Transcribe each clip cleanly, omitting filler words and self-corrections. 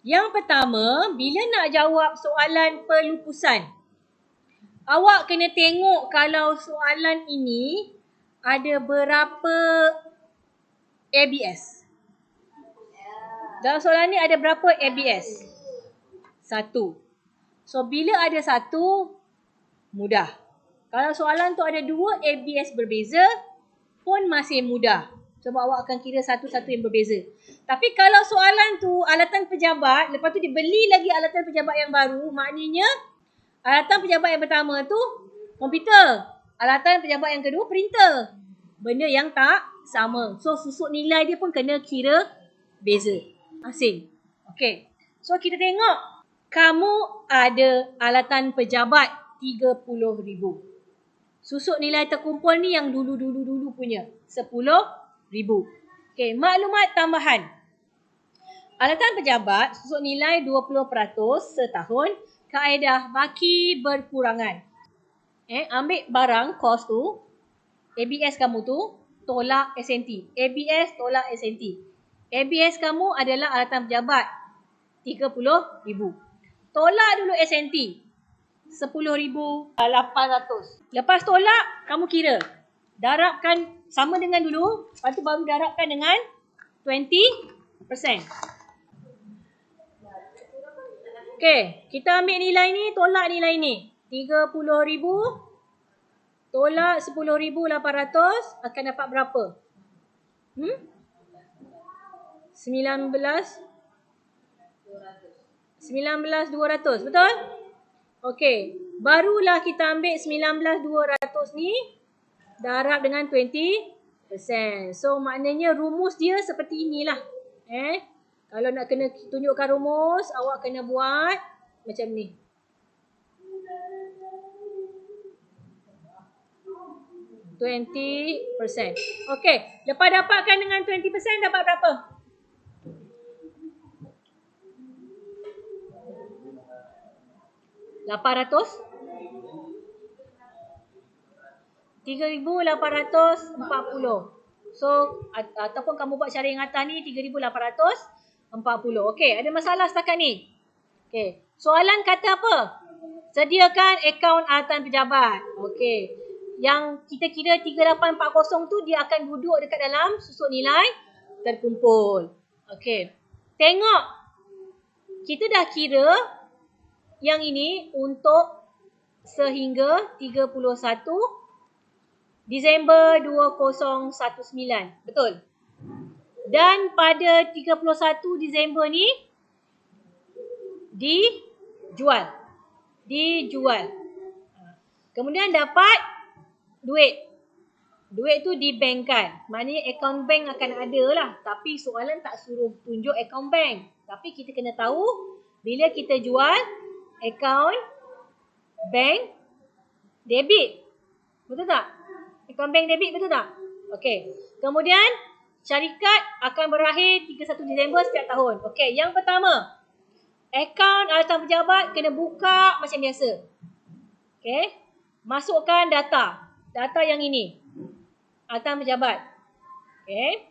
Yang pertama, bila nak jawab soalan pelupusan, awak kena tengok kalau soalan ini ada berapa ABS. Dalam soalan ni ada berapa ABS? 1. So, bila ada 1, mudah. Kalau soalan tu ada 2 ABS berbeza, pun masih mudah. Sebab awak akan kira satu-satu yang berbeza. Tapi kalau soalan tu alatan pejabat, lepas tu dibeli lagi alatan pejabat yang baru, maknanya alatan pejabat yang pertama tu komputer. Alatan pejabat yang kedua printer. Benda yang tak sama. So, susuk nilai dia pun kena kira beza. Asing. Okay. So, kita tengok. Kamu ada alatan pejabat 30,000. Susuk nilai terkumpul ni yang dulu punya. 10,000. Okay, maklumat tambahan. Alatan pejabat susuk nilai 20% setahun. Kaedah baki berkurangan. Ambil barang kos tu. ABS kamu tu tolak SNT. ABS tolak SNT. ABS kamu adalah alatan pejabat 30,000. Tolak dulu SNT 10,800. Lepas tolak, kamu kira. Darabkan sama dengan dulu. Lepas tu baru darabkan dengan 20%. Okay, kita ambil nilai ni, tolak nilai ni. 30,000 tolak 10,800 akan dapat berapa? 19,200. Betul? Okey, barulah kita ambil 19,200 ni darab dengan 20%. So, maknanya rumus dia seperti inilah. Kalau nak kena tunjukkan rumus, awak kena buat macam ni. %20. Okey, lepas dapatkan dengan 20% dapat berapa? 3,840. So, ataupun kamu buat cara yang atas ni 3,840. Okey, ada masalah setakat ni? Okey, soalan kata apa? Sediakan akaun alatan pejabat. Okey, yang kita kira 3840 tu dia akan duduk dekat dalam susuk nilai terkumpul. Okey, tengok. Kita dah kira yang ini untuk sehingga 31 Disember 2019. Betul? Dan pada 31 Disember ni dijual. Kemudian dapat duit. Duit tu dibankkan. Maknanya akaun bank akan ada lah. Tapi soalan tak suruh tunjuk akaun bank. Tapi kita kena tahu bila kita jual akaun bank debit. Betul tak? Akaun bank debit, betul tak? Okey. Kemudian syarikat akan berakhir 31 Disember setiap tahun. Okey, yang pertama, akaun alatan pejabat kena buka macam biasa. Okey. Masukkan data. Data yang ini. Alatan pejabat. Okey.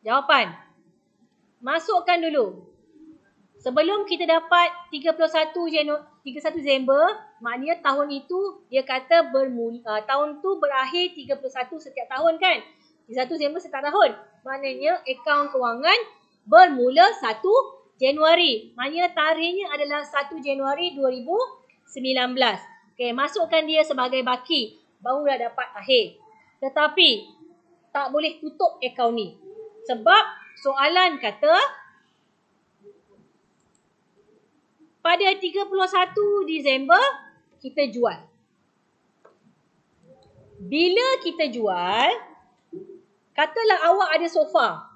Jawapan. Masukkan dulu. Sebelum kita dapat 31 Disember, maknanya tahun itu dia kata tahun tu berakhir 31 setiap tahun kan? 31 Disember setiap tahun. Maknanya akaun kewangan bermula 1 Januari. Maknanya tarikhnya adalah 1 Januari 2019. Okey, masukkan dia sebagai baki. Barulah dapat akhir. Tetapi tak boleh tutup akaun ni. Sebab soalan kata pada 31 Disember kita jual. Bila kita jual, katalah awak ada sofa.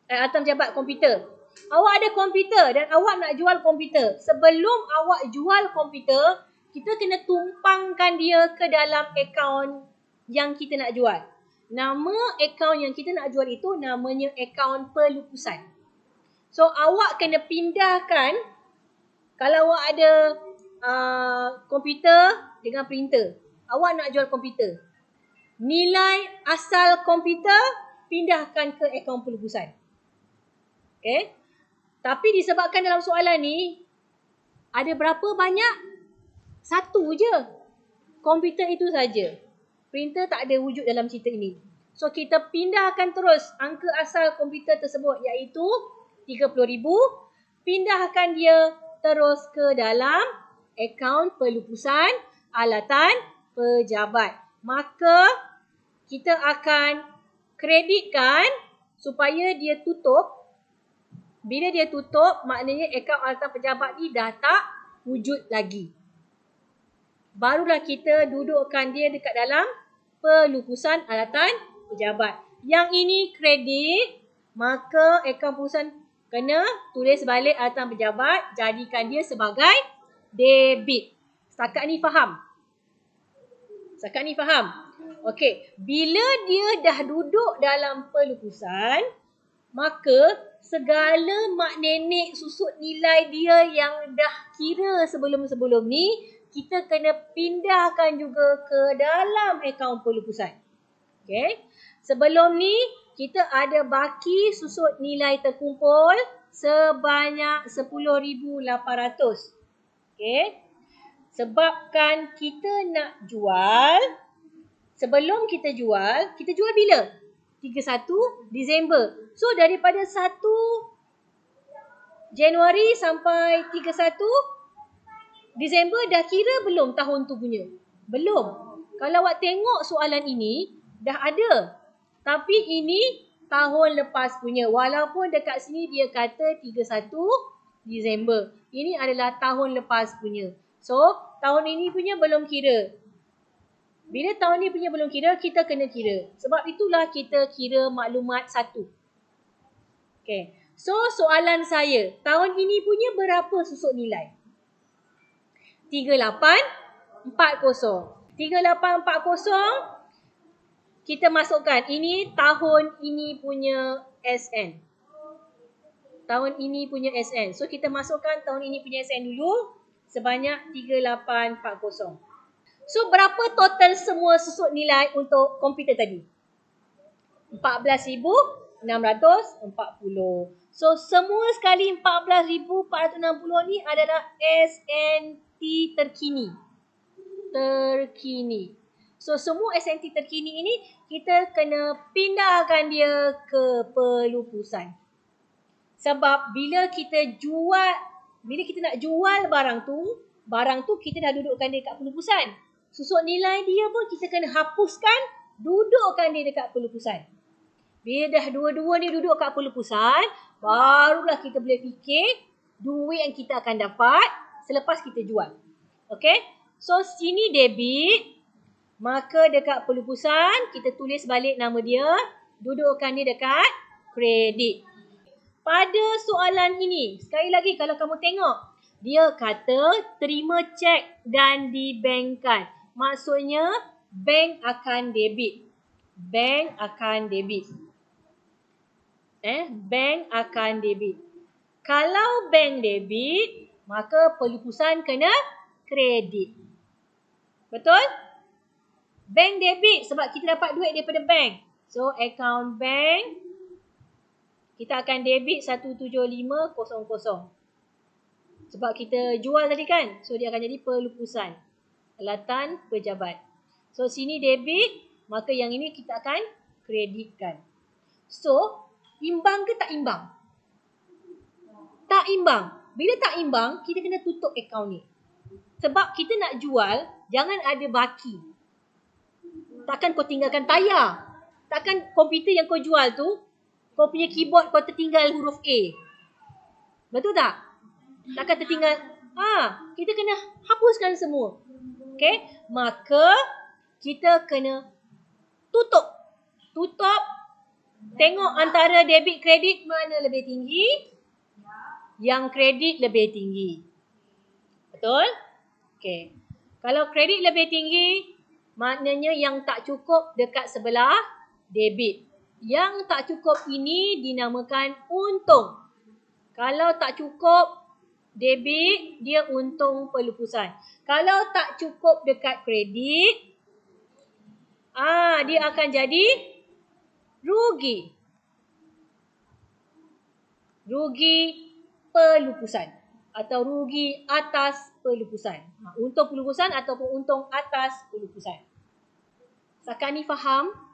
Alatan pejabat komputer. Awak ada komputer dan awak nak jual komputer. Sebelum awak jual komputer, kita kena tumpangkan dia ke dalam akaun yang kita nak jual. Nama akaun yang kita nak jual itu namanya akaun pelupusan. So, awak kena pindahkan, kalau awak ada komputer dengan printer, awak nak jual komputer. Nilai asal komputer pindahkan ke akaun pelupusan. Okay. Tapi disebabkan dalam soalan ni, ada berapa banyak? Satu je. Komputer itu saja. Printer tak ada wujud dalam cerita ini. So kita pindahkan terus angka asal komputer tersebut iaitu 30,000. Pindahkan dia terus ke dalam akaun pelupusan alatan pejabat. Maka kita akan kreditkan supaya dia tutup. Bila dia tutup, maknanya akaun alatan pejabat ni dah tak wujud lagi. Barulah kita dudukkan dia dekat dalam pelupusan alatan pejabat. Yang ini kredit, maka akaun pelupusan kena tulis balik alatan pejabat, jadikan dia sebagai debit. Setakat ni faham? Setakat ni faham? Okey, bila dia dah duduk dalam pelupusan, maka segala mak nenek susut nilai dia yang dah kira sebelum-sebelum ni, kita kena pindahkan juga ke dalam akaun pelupusan. Okay. Sebelum ni, kita ada baki susut nilai terkumpul sebanyak 10,800. Okay. Sebabkan kita nak jual, sebelum kita jual bila? 31 Disember. So, daripada 1 Januari sampai 31 Disember dah kira belum tahun tu punya? Belum. Kalau awak tengok soalan ini, dah ada. Tapi ini tahun lepas punya. Walaupun dekat sini dia kata 31 Disember. Ini adalah tahun lepas punya. So, tahun ini punya belum kira. Bila tahun ni punya belum kira, kita kena kira. Sebab itulah kita kira maklumat satu. Okay. So, soalan saya, tahun ini punya berapa susut nilai? 3840. 3840 kita masukkan. Ini tahun ini punya SN. Tahun ini punya SN. So kita masukkan tahun ini punya SN dulu sebanyak 3840. So berapa total semua susut nilai untuk komputer tadi? 14,640. So semua sekali 14,460 ni adalah SNT terkini. So semua SNT terkini ini kita kena pindahkan dia ke pelupusan. Sebab bila kita nak jual barang tu kita dah dudukkan dia dekat pelupusan. Susut nilai dia pun kita kena hapuskan, dudukkan dia dekat pelupusan. Bila dah dua-dua ni duduk kat pelupusan, barulah kita boleh fikir duit yang kita akan dapat selepas kita jual. Okay? So, sini debit. Maka dekat pelupusan, kita tulis balik nama dia. Dudukkan dia dekat kredit. Pada soalan ini, sekali lagi kalau kamu tengok, dia kata terima cek dan dibankkan. Maksudnya, bank akan debit. Bank akan debit. Bank akan debit. Kalau bank debit, maka pelupusan kena kredit. Betul? Bank debit sebab kita dapat duit daripada bank. So, account bank, kita akan debit 17500. Sebab kita jual tadi kan? So, dia akan jadi pelupusan alatan pejabat. So, sini debit, maka yang ini kita akan kreditkan. So, imbang ke tak imbang? Tak imbang. Bila tak imbang, kita kena tutup akaun ni. Sebab kita nak jual, jangan ada baki. Takkan kau tinggalkan tayar. Takkan komputer yang kau jual tu, kau punya keyboard kau tertinggal huruf A. Betul tak? Takkan tertinggal. Kita kena hapuskan semua. Okay? Maka, kita kena tutup. Tutup. Tengok antara debit kredit mana lebih tinggi. Yang kredit lebih tinggi. Betul? Okay. Kalau kredit lebih tinggi, maknanya yang tak cukup dekat sebelah debit. Yang tak cukup ini dinamakan untung. Kalau tak cukup debit, dia untung pelupusan. Kalau tak cukup dekat kredit, dia akan jadi rugi. rugi pelupusan atau rugi atas pelupusan. Untung pelupusan ataupun untung atas pelupusan. Setakat ni faham?